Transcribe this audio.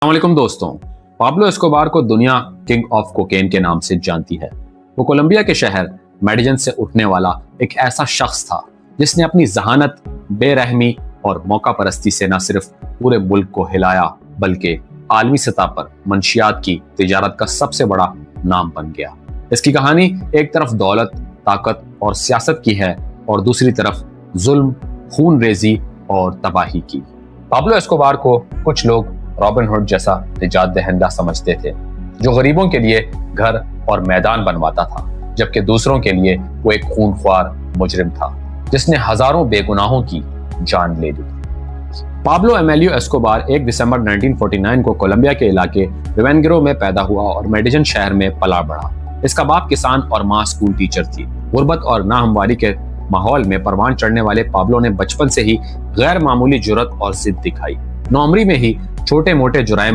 अस्सलाम वालेकुम दोस्तों। पाब्लो एस्कोबार को दुनिया किंग ऑफ कोकेन के नाम से जानती है। वो कोलंबिया के शहर मेडिजन से उठने वाला एक ऐसा शख्स था जिसने अपनी जहानत, बेरहमी और मौका परस्ती से न सिर्फ पूरे मुल्क को हिलाया बल्कि आलमी सतह पर मंशियात की तिजारत का सबसे बड़ा नाम बन गया। इसकी कहानी एक तरफ दौलत, ताकत और सियासत की है और दूसरी तरफ जुल्म, खून रेजी और तबाही की। पाब्लो एस्कोबार को कुछ लोग रॉबिन हुड जैसा निजात दहिंदा समझते थे जो गरीबों के लिए घर और मैदान बनवाता था, जबकि दूसरों के लिए वो एक खूनख्वार मुजरिम था जिसने हजारों बेगुनाहों की जान ले ली। पाब्लो एमेलियो एस्कोबार 1 दिसंबर 1949 को कोलंबिया के इलाके रिवेनगिरो में पैदा हुआ और मेडिजन शहर में पला बढ़ा। इसका बाप किसान और माँ स्कूल टीचर थी। गुर्बत और नाहमवारी के माहौल में परवान चढ़ने वाले पाब्लो ने बचपन से ही गैर मामूली जुर्रत और जिद दिखाई। नौमरी में ही छोटे मोटे जुराइम